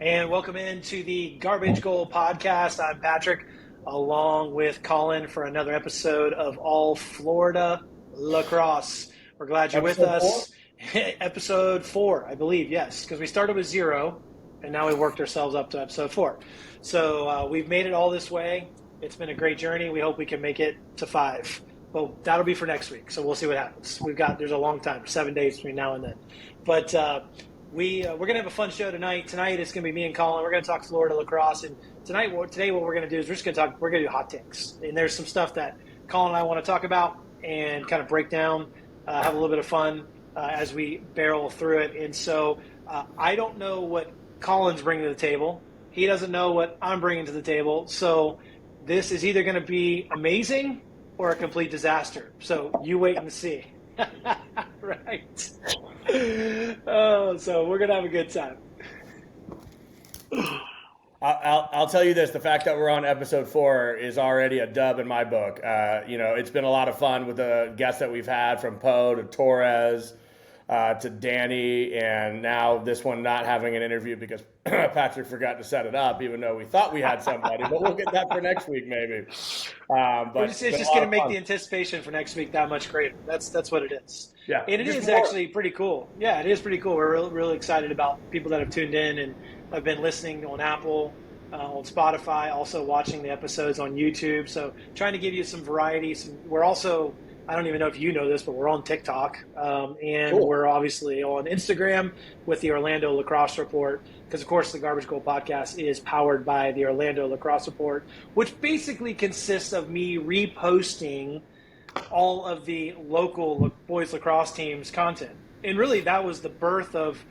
And welcome into the Garbage Goal Podcast. I'm Patrick, along with Colin for another episode of All Florida Lacrosse. We're glad you're with us. Episode 4, I believe, yes, because we started with 0, and now we worked ourselves up to episode 4. So we've made it all this way. It's been a great journey. We hope we can make it to 5. Well, that'll be for next week, so we'll see what happens. There's a long time, 7 days between now and then. But we're going to have a fun show tonight. Tonight it's going to be me and Colin. We're going to talk Florida lacrosse. And today what we're going to do is we're going to do hot takes. And there's some stuff that Colin and I want to talk about and kind of break down, have a little bit of fun as we barrel through it. And so I don't know what Colin's bringing to the table. He doesn't know what I'm bringing to the table. So this is either going to be amazing or a complete disaster. So you wait and see. Right. Oh, so we're gonna have a good time. I'll tell you this: the fact that we're on episode 4 is already a dub in my book. It's been a lot of fun with the guests that we've had, from Poe to Torres to Danny, and now this one not having an interview because Patrick forgot to set it up, even though we thought we had somebody. But we'll get that for next week, maybe. It's just going to make the anticipation for next week that much greater. That's what it is. Yeah, and it is actually pretty cool. Yeah, it is pretty cool. We're really excited about people that have tuned in and have been listening on Apple, on Spotify, also watching the episodes on YouTube. So trying to give you some variety. We're also, I don't even know if you know this, but we're on TikTok, and cool. We're obviously on Instagram with the Orlando Lacrosse Report, because of course the Garbage Goal Podcast is powered by the Orlando Lacrosse Report, which basically consists of me reposting all of the local boys lacrosse teams' content. And really that was the birth of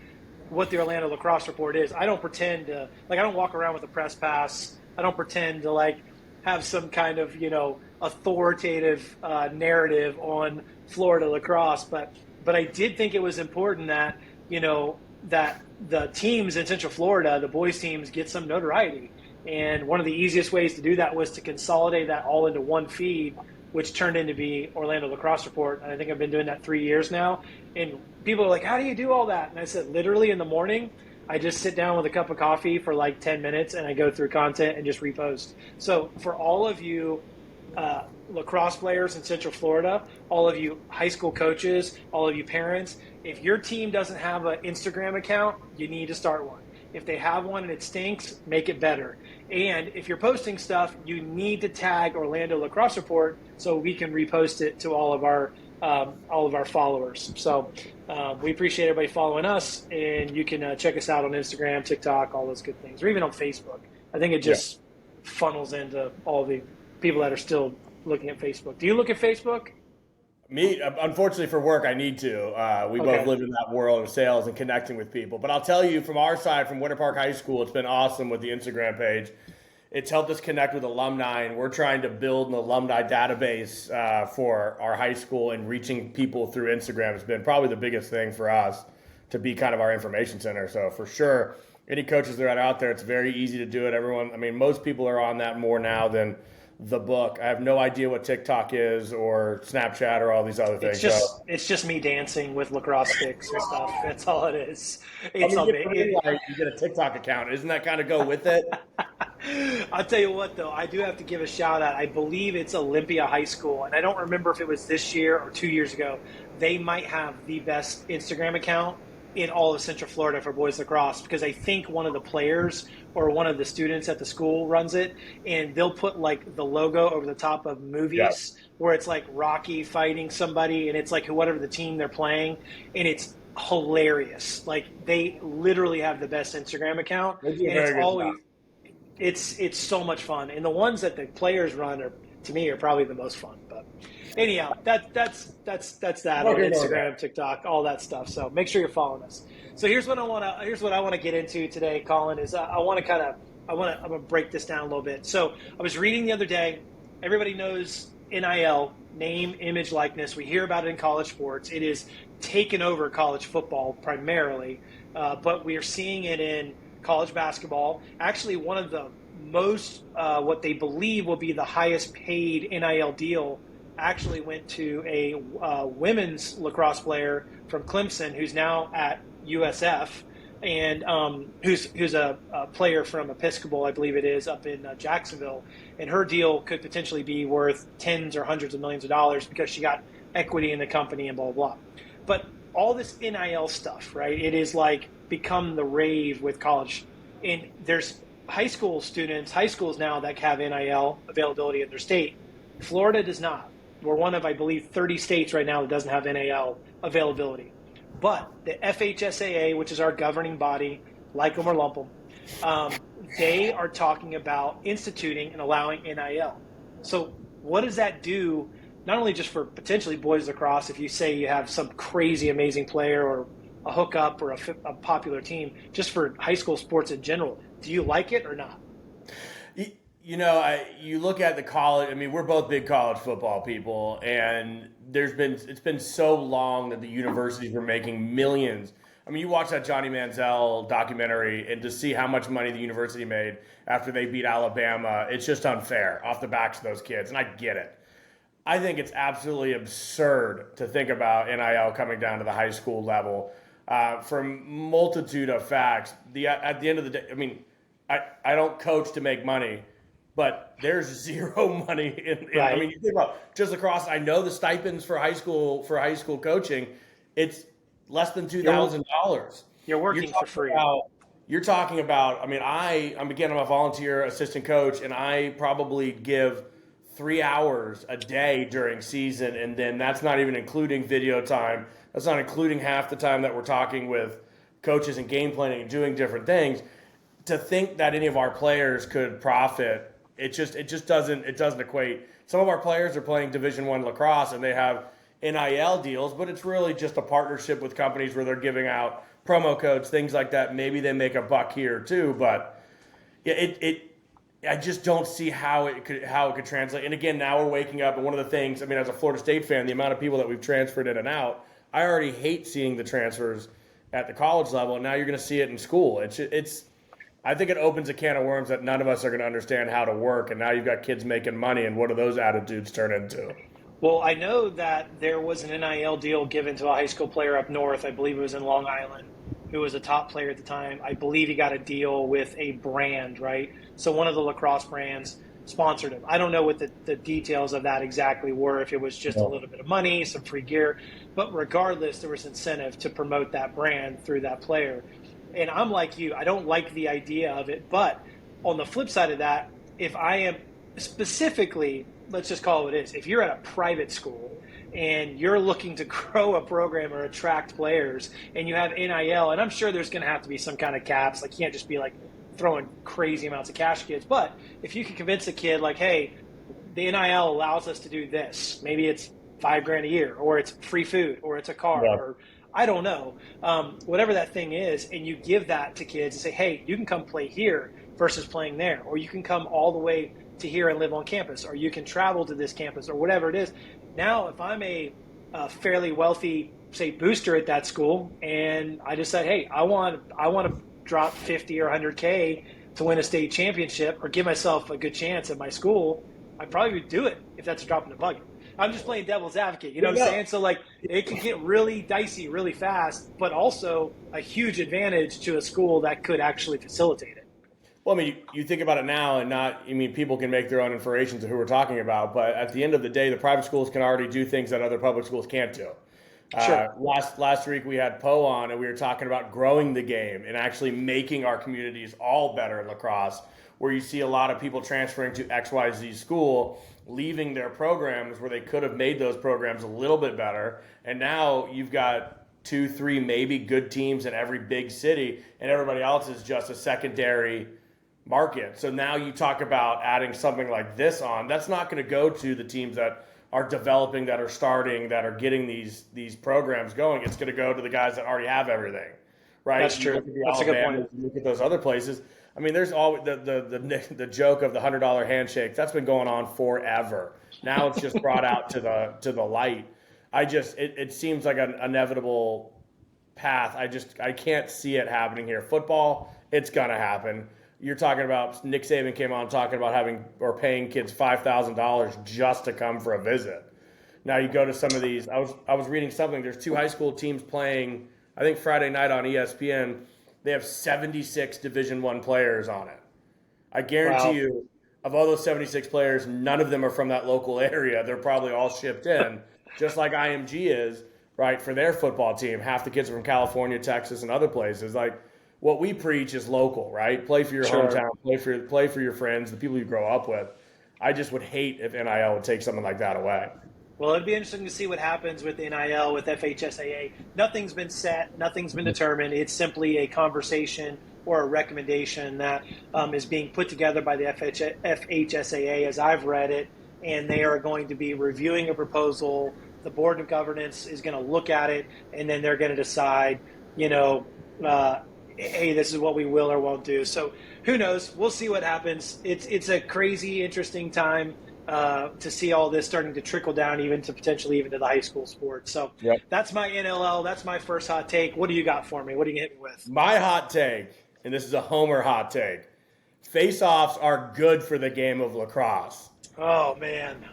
what the Orlando Lacrosse Report is. I don't pretend to, I don't walk around with a press pass. I don't pretend to have some kind of, authoritative narrative on Florida lacrosse, but I did think it was important that that the teams in Central Florida, the boys teams, get some notoriety. And one of the easiest ways to do that was to consolidate that all into one feed, which turned into be Orlando Lacrosse Report. And I think I've been doing that 3 years now. And people are like, "How do you do all that?" And I said, literally in the morning, I just sit down with a cup of coffee for 10 minutes and I go through content and just repost. So for all of you lacrosse players in Central Florida, all of you high school coaches, all of you parents, if your team doesn't have an Instagram account, you need to start one. If they have one and it stinks, make it better. And if you're posting stuff, you need to tag Orlando Lacrosse Report so we can repost it to all of our followers. So we appreciate everybody following us, and you can check us out on Instagram, TikTok, all those good things, or even on Facebook. I think it just funnels into all the people that are still looking at Facebook. Do you look at Facebook? Me, unfortunately for work, I need to. We both live in that world of sales and connecting with people. But I'll tell you, from our side, from Winter Park High School, it's been awesome with the Instagram page. It's helped us connect with alumni, and we're trying to build an alumni database for our high school, and reaching people through Instagram has been probably the biggest thing for us to be kind of our information center. So for sure, any coaches that are out there, it's very easy to do it. Most people are on that more now than the book. I have no idea what TikTok is or Snapchat or all these other things. It's just me dancing with lacrosse sticks and stuff. That's all it is. You get a TikTok account. Isn't that kind of go with it? I'll tell you what, though, I do have to give a shout out. I believe it's Olympia High School, and I don't remember if it was this year or 2 years ago. They might have the best Instagram account in all of Central Florida for boys lacrosse, because I think one of the players or one of the students at the school runs it, and they'll put the logo over the top of movies where it's like Rocky fighting somebody, and it's whatever the team they're playing, and it's hilarious. They literally have the best Instagram account, and it's always it's so much fun. And the ones that the players run to me are probably the most fun. But anyhow, that's that on Instagram, TikTok, all that stuff. So make sure you're following us. So here's what I want to get into today, Colin. Is I'm gonna break this down a little bit. So I was reading the other day. Everybody knows NIL, name, image, likeness. We hear about it in college sports. It is taken over college football primarily, but we are seeing it in college basketball. Actually, one of the most what they believe will be the highest paid NIL deal actually went to a women's lacrosse player from Clemson who's now at USF. and who's a player from Episcopal, I believe it is, up in Jacksonville, and her deal could potentially be worth tens or hundreds of millions of dollars because she got equity in the company and blah blah blah. But all this NIL stuff, right? It is like become the rave with college, and there's high schools now that have NIL availability in their state. Florida does not. We're one of, I believe, 30 states right now that doesn't have NIL availability. But the FHSAA, which is our governing body, like them or lump them, they are talking about instituting and allowing NIL. So what does that do, not only just for potentially boys lacrosse, if you say you have some crazy, amazing player or a hookup or a popular team, just for high school sports in general, do you like it or not? You look at the college. I mean, we're both big college football people, and it's been so long that the universities were making millions. I mean, you watch that Johnny Manziel documentary, and to see how much money the university made after they beat Alabama, it's just unfair off the backs of those kids, and I get it. I think it's absolutely absurd to think about NIL coming down to the high school level for a multitude of facts. At the end of the day, I mean, I don't coach to make money, but there's zero money in right. I mean, you think about just lacrosse. I know the stipends for high school coaching, it's less than $2,000. You're working for free. You're talking about. I mean, I'm a volunteer assistant coach, and I probably give 3 hours a day during season, and then that's not even including video time. That's not including half the time that we're talking with coaches and game planning and doing different things. To think that any of our players could profit, it just doesn't equate. Some of our players are playing Division I lacrosse and they have NIL deals, but it's really just a partnership with companies where they're giving out promo codes, things like that. Maybe they make a buck here too, but yeah, I just don't see how it could translate. And again, now we're waking up, and one of the things, I mean, as a Florida State fan, the amount of people that we've transferred in and out, I already hate seeing the transfers at the college level, and now you're going to see it in school. I think it opens a can of worms that none of us are going to understand how to work, and now you've got kids making money, and what do those attitudes turn into? Well, I know that there was an NIL deal given to a high school player up north. I believe it was in Long Island, who was a top player at the time. I believe he got a deal with a brand, right? So one of the lacrosse brands sponsored him. I don't know what the details of that exactly were, if it was just a little bit of money, some free gear. But regardless, there was incentive to promote that brand through that player. And I'm like you, I don't like the idea of it. But on the flip side of that, if I am specifically, let's just call it what it is, if you're at a private school and you're looking to grow a program or attract players and you have NIL, and I'm sure there's going to have to be some kind of caps. Like, you can't just be like throwing crazy amounts of cash kids. But if you can convince a kid like, hey, the NIL allows us to do this, maybe it's $5,000 a year, or it's free food, or it's a car, or I don't know, whatever that thing is, and you give that to kids and say, hey, you can come play here versus playing there, or you can come all the way to here and live on campus, or you can travel to this campus, or whatever it is. Now, if I'm a fairly wealthy, say, booster at that school, and I just said, hey, I want to drop 50 or 100K to win a state championship or give myself a good chance at my school, I probably would do it if that's a drop in the bucket. I'm just playing devil's advocate, you know what I'm saying? So, like, it can get really dicey really fast, but also a huge advantage to a school that could actually facilitate it. Well, I mean, you think about it now, and people can make their own inferences of who we're talking about, but at the end of the day, the private schools can already do things that other public schools can't do. Sure. Last week we had Poe on, and we were talking about growing the game and actually making our communities all better in lacrosse, where you see a lot of people transferring to XYZ school, leaving their programs where they could have made those programs a little bit better, and now you've got 2, 3 maybe good teams in every big city, and everybody else is just a secondary market. So now you talk about adding something like this on, that's not going to go to the teams that are developing, that are starting, that are getting these programs going. It's going to go to the guys that already have everything, right? That's true. That's a good point. Look at those other places. I mean, there's always the joke of the $100 handshake. That's been going on forever. Now it's just brought out to the light. It seems like an inevitable path. I can't see it happening here. Football, it's gonna happen. You're talking about Nick Saban came on talking about paying kids $5,000 just to come for a visit. Now you go to some of these. I was reading something. There's 2 high school teams playing, I think Friday night on ESPN. they have 76 Division I players on it. I guarantee Wow. you, of all those 76 players, none of them are from that local area. They're probably all shipped in, just like IMG is, right, for their football team. Half the kids are from California, Texas, and other places. Like, what we preach is local, right? Play for your Sure. hometown, play for your friends, the people you grow up with. I just would hate if NIL would take something like that away. Well, it'd be interesting to see what happens with NIL, with FHSAA. Nothing's been set, nothing's been determined. It's simply a conversation or a recommendation that is being put together by the FHSAA, as I've read it, and they are going to be reviewing a proposal. The Board of Governance is going to look at it, and then they're going to decide, hey, this is what we will or won't do. So who knows? We'll see what happens. It's a crazy, interesting time to see all this starting to trickle down even to potentially even to the high school sports. So That's my NLL. That's my first hot take. What do you got for me? What are you going to hit me with? My hot take, and this is a Homer hot take, face-offs are good for the game of lacrosse. Oh, man.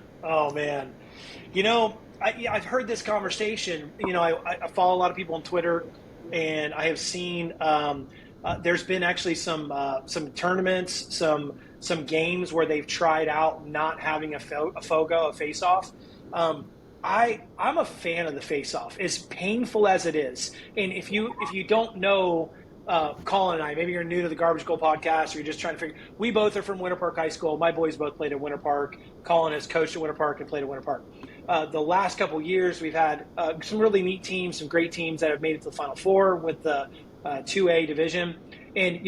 I've heard this conversation. I follow a lot of people on Twitter, and I have seen there's been actually some tournaments, some games where they've tried out not having a FOGO, a face-off. I'm a fan of the face-off, as painful as it is. And if you don't know, Colin and I, maybe you're new to the Garbage Goal podcast, or you're just trying to figure. We both are from Winter Park High School. My boys both played at Winter Park. Colin has coached at Winter Park and played at Winter Park. The last couple of years, we've had some really neat teams, some great teams that have made it to the Final Four with the 2A division. And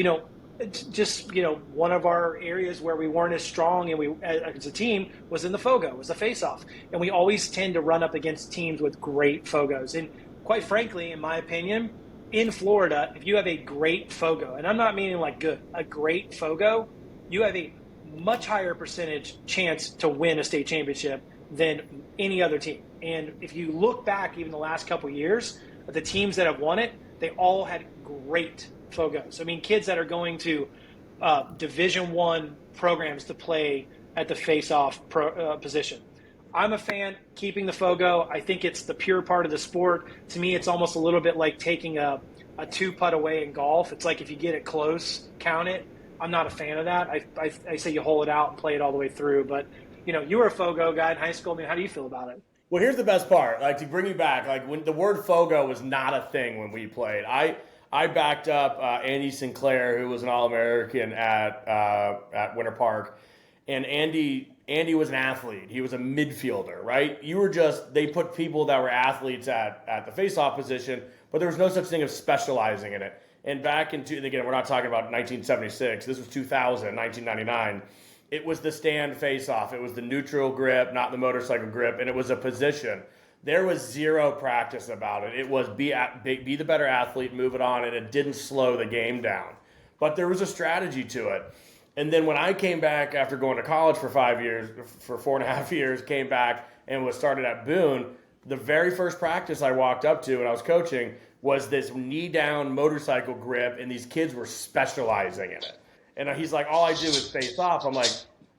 one of our areas where we weren't as strong and we as a team was in the FOGO, was the face-off. And we always tend to run up against teams with great FOGOs. And quite frankly, in my opinion, in Florida, if you have a great FOGO, and I'm not meaning like good, a great FOGO, you have a much higher percentage chance to win a state championship than any other team. And if you look back even the last couple of years, the teams that have won it, they all had great FOGOs. I mean, kids that are going to Division I programs to play at the face-off position. I'm a fan keeping the FOGO. I think it's the pure part of the sport. To me, it's almost a little bit like taking a two-putt away in golf. It's like if you get it close, count it. I'm not a fan of that. I say you hole it out and play it all the way through. But, you were a FOGO guy in high school. I mean, how do you feel about it? Well, here's the best part. Like, to bring you back, like when the word FOGO was not a thing when we played. I backed up Andy Sinclair, who was an All-American at Winter Park, and Andy was an athlete. He was a midfielder, right? They put people that were athletes at the face-off position, but there was no such thing as specializing in it. And again, we're not talking about 1976. This was 2000, 1999. It was the stand face-off. It was the neutral grip, not the motorcycle grip, and it was a position. There was zero practice about it. It was be the better athlete, move it on, and it didn't slow the game down. But there was a strategy to it. And then when I came back after going to college for 4.5 years, came back and was started at Boone, the very first practice I walked up to when I was coaching was this knee-down motorcycle grip, and these kids were specializing in it. And he's like, all I do is face off. I'm like,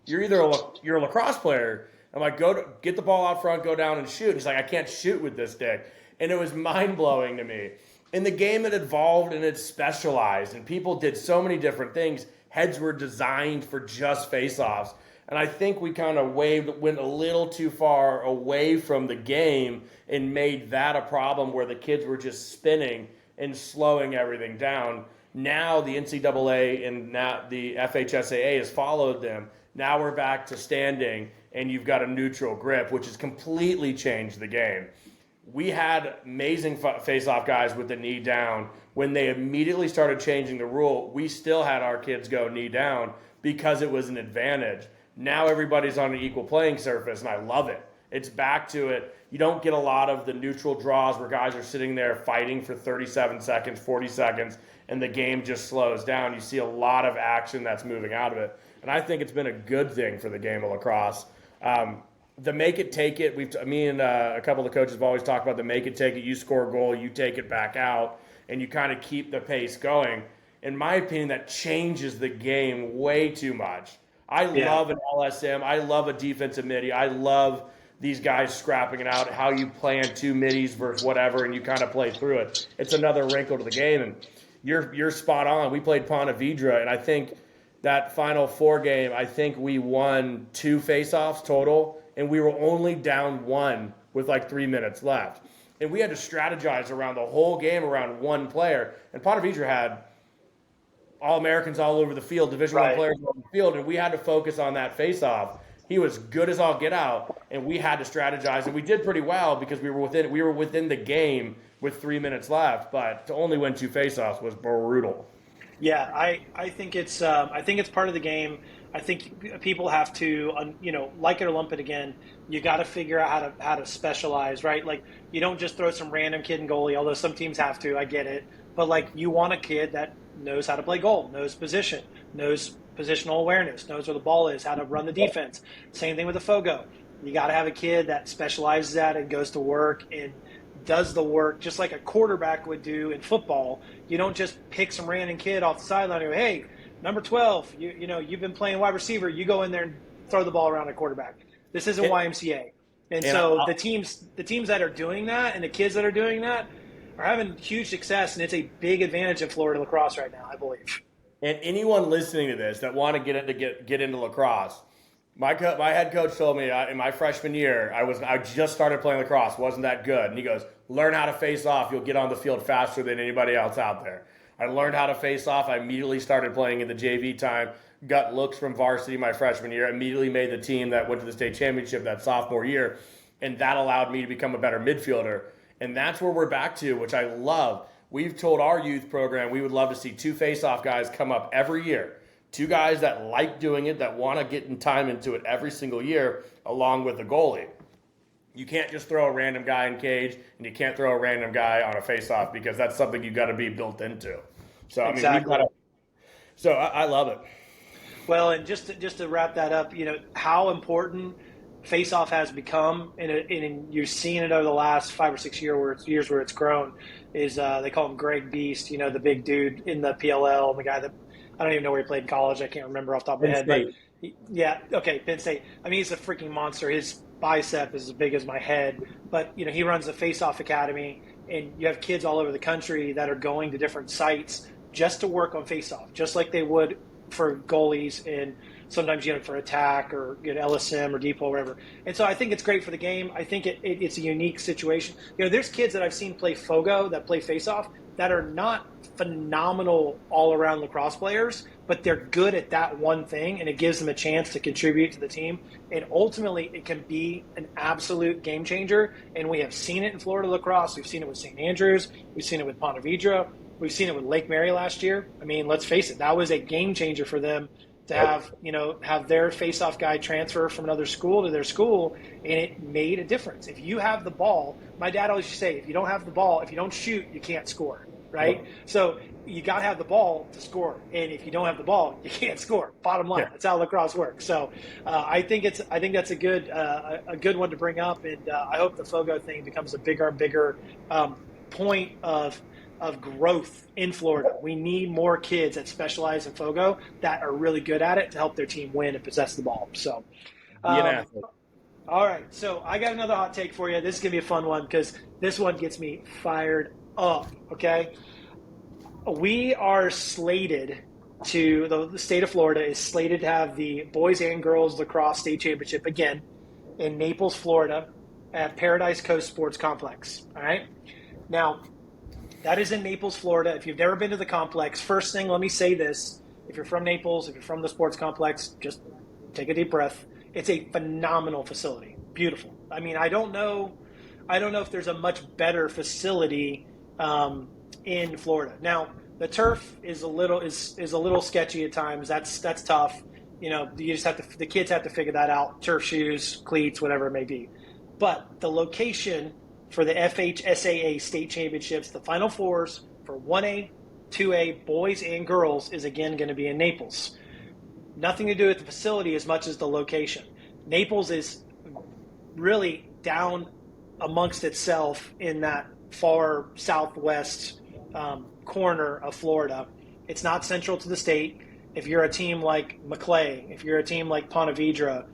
you're a lacrosse player. I'm like, get the ball out front, go down and shoot. He's like, I can't shoot with this stick. And it was mind-blowing to me. In the game, it evolved and it specialized, and people did so many different things. Heads were designed for just face-offs. And I think we kind of went a little too far away from the game and made that a problem where the kids were just spinning and slowing everything down. Now the NCAA and now the FHSAA has followed them. Now we're back to standing, and you've got a neutral grip, which has completely changed the game. We had amazing face-off guys with the knee down. When they immediately started changing the rule, we still had our kids go knee down because it was an advantage. Now everybody's on an equal playing surface, and I love it. It's back to it. You don't get a lot of the neutral draws where guys are sitting there fighting for 37 seconds, 40 seconds, and the game just slows down. You see a lot of action that's moving out of it. And I think it's been a good thing for the game of lacrosse. The make it, take it. Me and a couple of the coaches have always talked about the make it, take it. You score a goal, you take it back out, and you kind of keep the pace going. In my opinion, that changes the game way too much. I love an LSM. I love a defensive midi. I love these guys scrapping it out, how you plan two middies versus whatever, and you kind of play through it. It's another wrinkle to the game. And, you're spot on. We played Ponte Vedra, and I think that Final Four game, I think we won 2 faceoffs total, and we were only down 1 with like 3 minutes left. And we had to strategize around the whole game around one player. And Ponte Vedra had All-Americans all over the field, Division I players all over the field, and we had to focus on that faceoff. He was good as all get out, and we had to strategize, and we did pretty well because we were within the game with 3 minutes left. But to only win 2 faceoffs was brutal. Yeah, I think it's part of the game. I think people have to, like it or lump it again. You got to figure out how to specialize, right? Like you don't just throw some random kid in goalie, although some teams have to. I get it, but like you want a kid that knows how to play goal, knows position, knows positional awareness, knows where the ball is, how to run the defense. Same thing with the FOGO. You got to have a kid that specializes at and goes to work and does the work just like a quarterback would do in football. You don't just pick some random kid off the sideline and go, hey, number 12, you've been playing wide receiver. You go in there and throw the ball around a quarterback. This isn't YMCA. And so the teams that are doing that and the kids that are doing that are having huge success, and it's a big advantage in Florida lacrosse right now, I believe. And anyone listening to this that want to get into lacrosse, my head coach told me in my freshman year, I just started playing lacrosse, wasn't that good. And he goes, learn how to face off. You'll get on the field faster than anybody else out there. I learned how to face off. I immediately started playing in the JV time, got looks from varsity my freshman year, immediately made the team that went to the state championship that sophomore year. And that allowed me to become a better midfielder. And that's where we're back to, which I love. We've told our youth program we would love to see 2 face-off guys come up every year. 2 guys that like doing it, that want to get in time into it every single year, along with the goalie. You can't just throw a random guy in cage, and you can't throw a random guy on a face-off because that's something you've got to be built into. So exactly. I love it. Well, and just to wrap that up, how important face-off has become, and you're seeing it over the last 5 or 6 years where it's grown, is they call him Greg Beast, the big dude in the PLL, the guy that I don't even know where he played in college. I can't remember off the top of my head. But Penn State. I mean, he's a freaking monster. His bicep is as big as my head. But, he runs the Face-Off Academy, and you have kids all over the country that are going to different sites just to work on face-off, just like they would for goalies and sometimes, for attack or LSM or depot or whatever. And so I think it's great for the game. I think it's a unique situation. There's kids that I've seen play FOGO, that play face-off, that are not phenomenal all-around lacrosse players, but they're good at that one thing, and it gives them a chance to contribute to the team. And ultimately, it can be an absolute game changer. And we have seen it in Florida lacrosse. We've seen it with St. Andrews. We've seen it with Ponte Vedra. We've seen it with Lake Mary last year. I mean, let's face it, that was a game changer for them to have their face-off guy transfer from another school to their school, and it made a difference. If you have the ball, my dad always used to say, if you don't have the ball, if you don't shoot, you can't score, right? So you got to have the ball to score, and if you don't have the ball, you can't score. Bottom line, that's how lacrosse works. So I think that's a good one to bring up, and I hope the FOGO thing becomes a bigger and bigger point of growth in Florida. We need more kids that specialize in FOGO that are really good at it to help their team win and possess the ball. So, all right. So I got another hot take for you. This is going to be a fun one because this one gets me fired up. Okay. We are slated to, the state of Florida is slated to have the boys and girls lacrosse state championship again in Naples, Florida at Paradise Coast Sports Complex. All right. Now, that is in Naples, Florida. If you've never been to the complex, first thing, let me say this. If you're from Naples, if you're from the sports complex, just take a deep breath. It's a phenomenal facility. Beautiful. I mean, I don't know if there's a much better facility in Florida. Now, the turf is a little sketchy at times. That's tough. You just the kids have to figure that out. Turf shoes, cleats, whatever it may be. But the location for the FHSAA State Championships, the Final Fours for 1A, 2A, boys and girls is again going to be in Naples. Nothing to do with the facility as much as the location. Naples is really down amongst itself in that far southwest corner of Florida. It's not central to the state. If you're a team like Maclay, if you're a team like Ponte Vedra,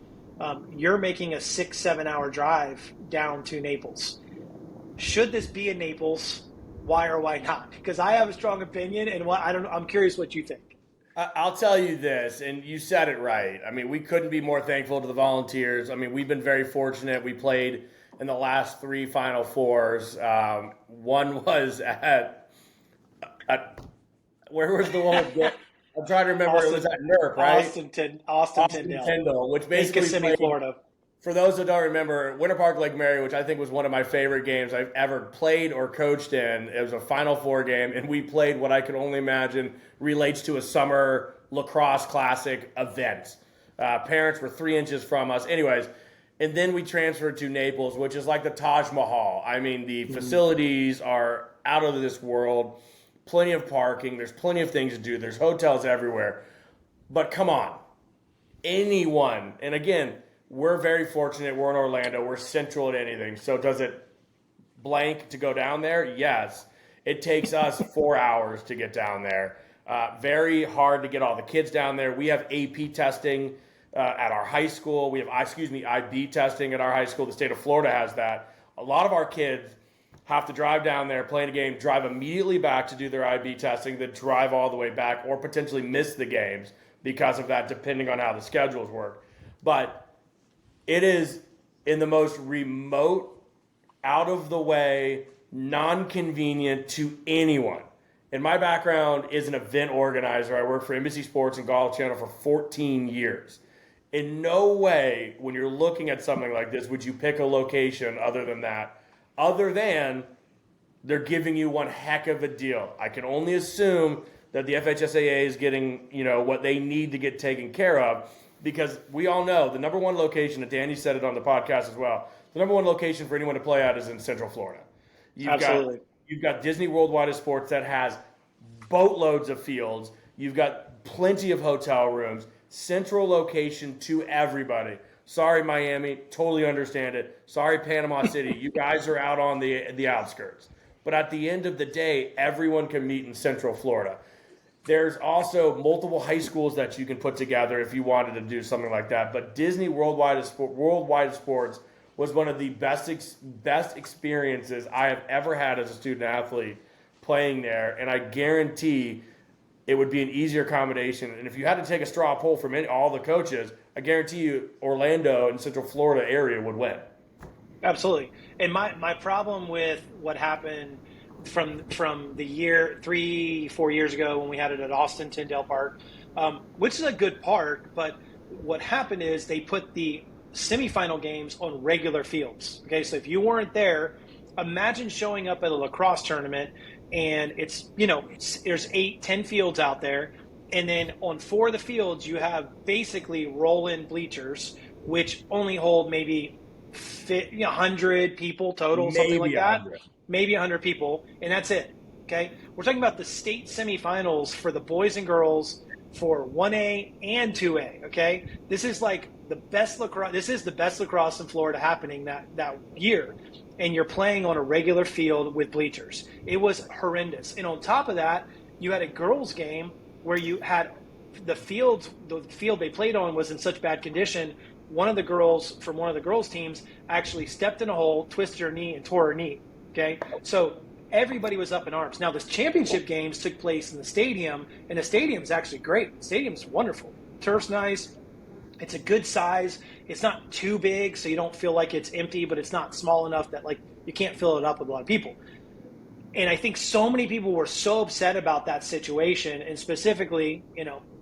you're making a 6-7 hour drive down to Naples. Should this be in Naples? why or why not? Because I have a strong opinion, and I'm curious what you think. I'll tell you this, and you said it right. I mean, we couldn't be more thankful to the Volunteers. I mean, we've been very fortunate. We played in the last 3 Final Fours. One was at where was the one? I'm trying to remember. It was at NERP, right? Austin Tyndall, which basically in Kissimmee, Florida. For those that don't remember, Winter Park Lake Mary, which I think was one of my favorite games I've ever played or coached in. It was a Final Four game, and we played what I can only imagine relates to a summer lacrosse classic event. Parents were 3 inches from us. Anyways, and then we transferred to Naples, which is like the Taj Mahal. I mean, the facilities are out of this world. Plenty of parking. There's plenty of things to do. There's hotels everywhere. But come on. Anyone, and again, we're very fortunate. We're in Orlando. We're central at anything. So does it blank to go down there? Yes. It takes us 4 hours to get down there. Very hard to get all the kids down there. We have AP testing at our high school. We have, IB testing at our high school. The state of Florida has that. A lot of our kids have to drive down there, play a game, drive immediately back to do their IB testing, then drive all the way back or potentially miss the games because of that, depending on how the schedules work. But it is in the most remote, out of the way, non-convenient to anyone. And my background is an event organizer. I worked for Embassy Sports and Golf Channel for 14 years. In no way, when you're looking at something like this, would you pick a location other than that, other than they're giving you one heck of a deal. I can only assume that the FHSAA is getting, what they need to get taken care of. Because we all know the number one location, and Danny said it on the podcast as well, the number one location for anyone to play at is in Central Florida. Absolutely. You've got Disney Worldwide Sports that has boatloads of fields. You've got plenty of hotel rooms. Central location to everybody. Sorry, Miami, totally understand it. Sorry, Panama City, you guys are out on the outskirts. But at the end of the day, everyone can meet in Central Florida. There's also multiple high schools that you can put together if you wanted to do something like that. But Disney Worldwide Sports was one of the best experiences I have ever had as a student athlete playing there. And I guarantee it would be an easier accommodation. And if you had to take a straw poll from all the coaches, I guarantee you Orlando and Central Florida area would win. Absolutely. And my problem with what happened from the year 3-4 years ago when we had it at Austin Tyndall Park, which is a good park, but what happened is they put the semifinal games on regular fields. Okay, so if you weren't there, imagine showing up at a lacrosse tournament and there's 8-10 fields out there, and then on 4 of the fields you have basically roll-in bleachers which only hold maybe 100 people total, something like that. Maybe 100 people, and that's it. Okay, we're talking about the state semifinals for the boys and girls for 1A and 2A. Okay, this is like the best lacrosse. This is the best lacrosse in Florida happening that year, and you're playing on a regular field with bleachers. It was horrendous. And on top of that, you had a girls' game where you had the field they played on was in such bad condition. One of the girls from one of the girls' teams actually stepped in a hole, twisted her knee, and tore her knee. Okay, so everybody was up in arms. Now, the championship games took place in the stadium, and the stadium's actually great. The stadium's wonderful. Turf's nice. It's a good size. It's not too big, so you don't feel like it's empty, but it's not small enough that you can't fill it up with a lot of people. And I think so many people were so upset about that situation, and specifically,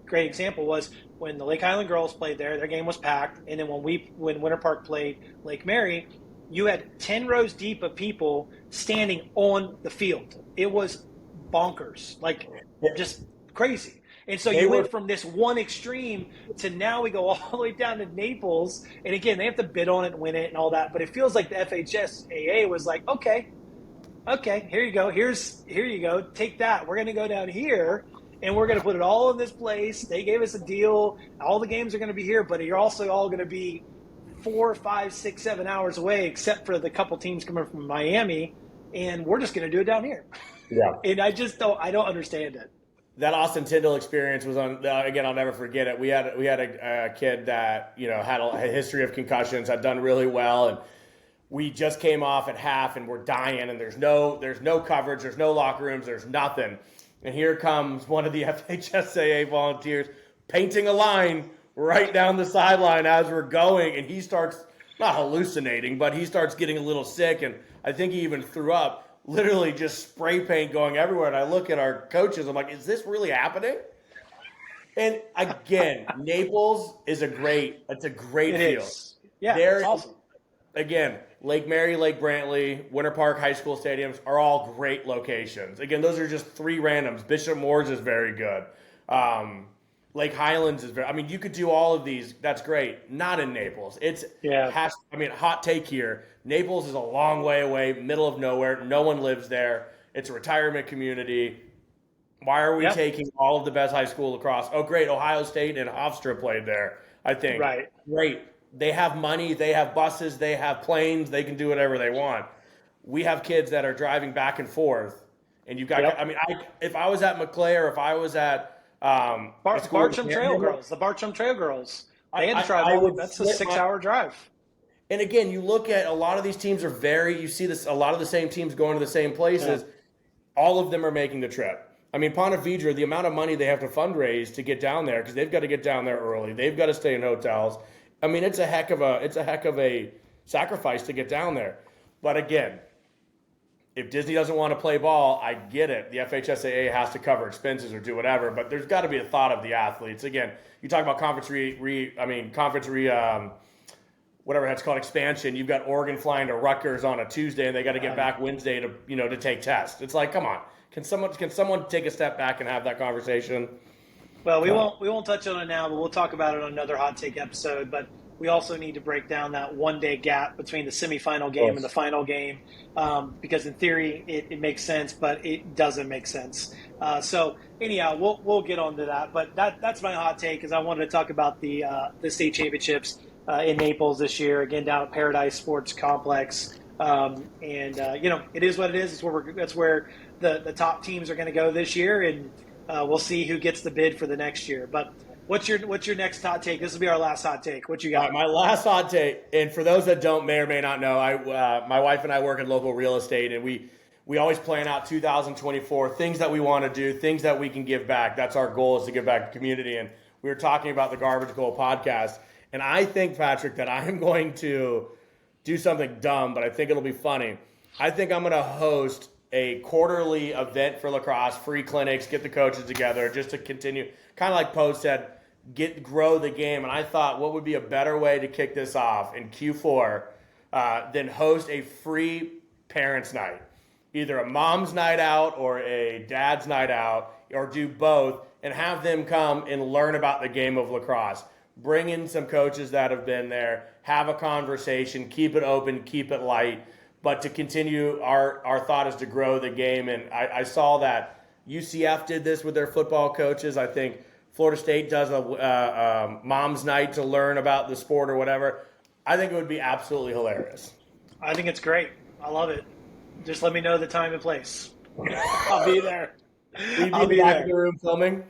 great example was when the Lake Highland girls played there, their game was packed, and then when Winter Park played Lake Mary, you had 10 rows deep of people standing on the field. It was bonkers, just crazy. And so you went from this one extreme to now we go all the way down to Naples. And again, they have to bid on it and win it and all that. But it feels like the FHSAA was like, okay, here you go. Here you go. Take that. We're going to go down here and we're going to put it all in this place. They gave us a deal. All the games are going to be here, but you're also all going to be 4, 5, 6, 7 hours away, except for the couple teams coming from Miami, and we're just going to do it down here. Yeah. And I don't understand it. That Austin Tyndall experience was on, again, I'll never forget it. We had a kid that, had a history of concussions, had done really well. And we just came off at half and we're dying, and there's no coverage, there's no locker rooms, there's nothing. And here comes one of the FHSAA volunteers painting a line right down the sideline as we're going, and he starts not hallucinating, but he starts getting a little sick, and I think he even threw up, literally just spray paint going everywhere. And I look at our coaches, I'm like, is this really happening? And again, Naples is a great field. Yeah, it's awesome. Again, Lake Mary, Lake Brantley, Winter Park High School stadiums are all great locations. Again, those are just three randoms. Bishop Moore's is very good. Lake Highlands is very. I mean, you could do all of these. That's great. Not in Naples. Hot take here. Naples is a long way away, middle of nowhere. No one lives there. It's a retirement community. Why are we taking all of the best high school lacrosse? Oh, great. Ohio State and Hofstra played there, I think. Right. Great. They have money. They have buses. They have planes. They can do whatever they want. We have kids that are driving back and forth. And you've got, if I was at McClay or if I was at Bartram Trail Girls, the Bartram Trail Girls, they had to drive. That's a 6-hour drive. And again, you look at a lot of these teams you see this, a lot of the same teams going to the same places. Yeah. All of them are making the trip. I mean, Ponte Vedra, the amount of money they have to fundraise to get down there, because they've got to get down there early. They've got to stay in hotels. I mean, it's a heck of a sacrifice to get down there. But again, if Disney doesn't want to play ball, I get it. The FHSAA has to cover expenses or do whatever, but there's got to be a thought of the athletes. Again, you talk about whatever that's called, expansion. You've got Oregon flying to Rutgers on a Tuesday, and they got to get back Wednesday to take tests. It's like, come on, can someone take a step back and have that conversation? Well, we won't touch on it now, but we'll talk about it on another hot take episode. But we also need to break down that 1 day gap between the semifinal game and the final game, because in theory it makes sense, but it doesn't make sense. So anyhow, we'll get on to that. But that's my hot take, is I wanted to talk about the state championships in Naples this year, again down at Paradise Sports Complex. It is what it is. That's where the top teams are going to go this year, and we'll see who gets the bid for the next year. But what's your next hot take? This will be our last hot take. What you got? My last hot take, and for those that may or may not know, my wife and I work in local real estate, and we always plan out 2024, things that we want to do, things that we can give back. That's our goal, is to give back to the community. And we were talking about the Garbage Goal podcast, and I think, Patrick, that I am going to do something dumb, but I think it'll be funny. I think I'm going to host a quarterly event for lacrosse, free clinics, get the coaches together, just to continue, kind of like Poe said, grow the game. And I thought, what would be a better way to kick this off in Q4 than host a free parents' night, either a mom's night out or a dad's night out, or do both, and have them come and learn about the game of lacrosse. Bring in some coaches that have been there, have a conversation, keep it open, keep it light. But to continue, our thought is to grow the game. And I saw that UCF did this with their football coaches. I think Florida State does a mom's night to learn about the sport or whatever. I think it would be absolutely hilarious. I think it's great. I love it. Just let me know the time and place. I'll be there. Will you be in the back of the room filming?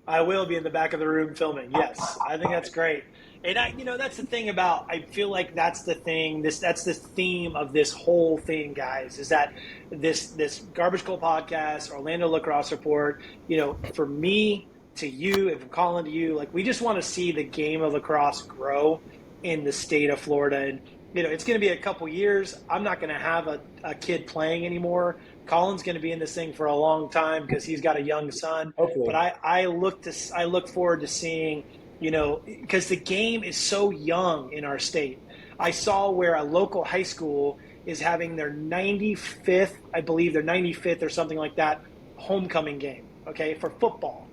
I will be in the back of the room filming. Yes, I think that's great. And that's the thing about, I feel like that's the thing. That's the theme of this whole thing, guys. Is that this Garbage Goal podcast, Orlando Lacrosse Report. For me to you, and from Colin to you, like, we just want to see the game of lacrosse grow in the state of Florida. And it's going to be a couple years. I'm not going to have a kid playing anymore. Colin's going to be in this thing for a long time because he's got a young son. Okay. But I look forward to seeing, because the game is so young in our state. I saw where a local high school is having their 95th, I believe their 95th or something like that, homecoming game, okay, for football,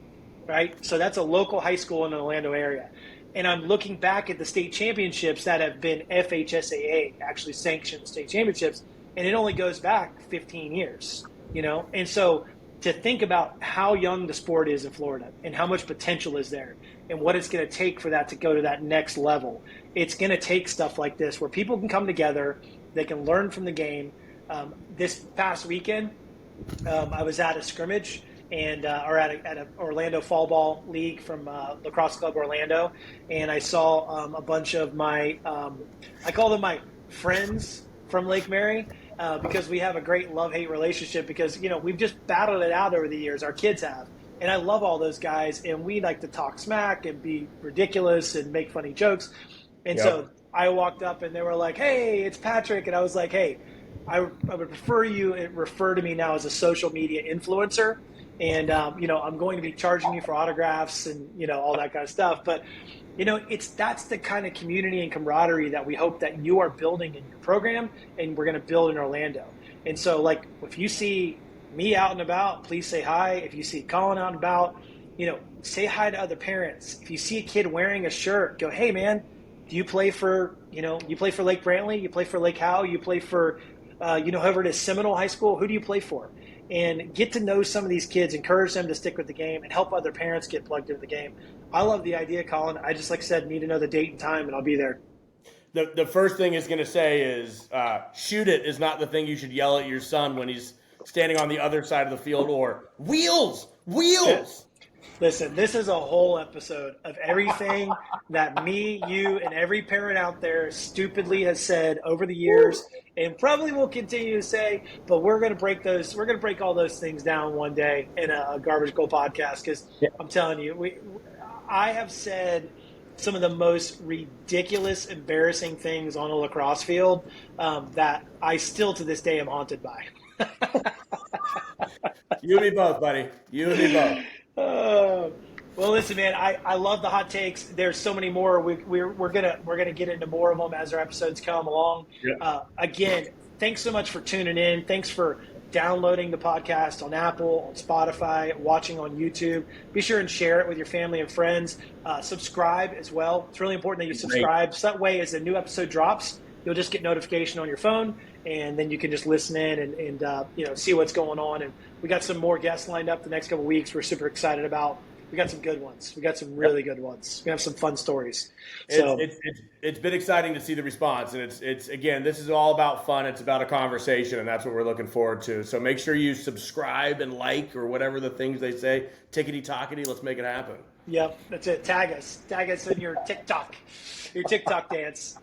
right? So that's a local high school in the Orlando area. And I'm looking back at the state championships that have been FHSAA actually sanctioned state championships, and it only goes back 15 years, And so to think about how young the sport is in Florida and how much potential is there and what it's going to take for that to go to that next level, it's going to take stuff like this where people can come together, they can learn from the game. This past weekend, I was at a scrimmage and or at a Orlando Fall Ball League from Lacrosse Club Orlando, and I saw a bunch of my I call them my friends from Lake Mary because we have a great love-hate relationship because, we've just battled it out over the years. Our kids have. And I love all those guys, and we like to talk smack and be ridiculous and make funny jokes. And so I walked up and they were like, "Hey, it's Patrick." And I was like, "Hey, I would prefer you refer to me now as a social media influencer. And, I'm going to be charging you for autographs and, all that kind of stuff." But, that's the kind of community and camaraderie that we hope that you are building in your program and we're going to build in Orlando. And so, like, if you see me out and about, please say hi. If you see Colin out and about, say hi to other parents. If you see a kid wearing a shirt, go, "Hey, man, do you play for, you play for Lake Brantley? You play for Lake Howe? You play for, whoever it is, Seminole High School? Who do you play for?" And get to know some of these kids, encourage them to stick with the game, and help other parents get plugged into the game. I love the idea, Colin. I just, like I said, need to know the date and time, and I'll be there. The first thing it's going to say is shoot it is not the thing you should yell at your son when he's standing on the other side of the field, or wheels. Listen, this is a whole episode of everything that me, you, and every parent out there stupidly has said over the years and probably will continue to say, but we're going to break all those things down one day in a Garbage Goal podcast because I'm telling you, I have said some of the most ridiculous, embarrassing things on a lacrosse field that I still to this day am haunted by. You and me both, buddy. You and me both. Well, listen, man. I love the hot takes. There's so many more. We're gonna get into more of them as our episodes come along. Yeah. Again, thanks so much for tuning in. Thanks for downloading the podcast on Apple, on Spotify, watching on YouTube. Be sure and share it with your family and friends. Subscribe as well. It's really important that you subscribe. So that way, as a new episode drops, you'll just get notification on your phone, and then you can just listen in and see what's going on. And we got some more guests lined up the next couple of weeks. We're super excited about. We got some good ones. We got some really good ones. We have some fun stories. So it's been exciting to see the response, and it's again, this is all about fun. It's about a conversation, and that's what we're looking forward to. So make sure you subscribe and like or whatever the things they say. Tickety tockety, let's make it happen. Yep, that's it. Tag us in your TikTok dance.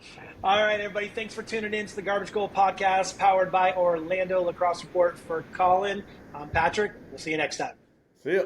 All right, everybody. Thanks for tuning in to the Garbage Goal podcast, powered by Orlando Lacrosse Report. For Colin, I'm Patrick. We'll see you next time. See ya.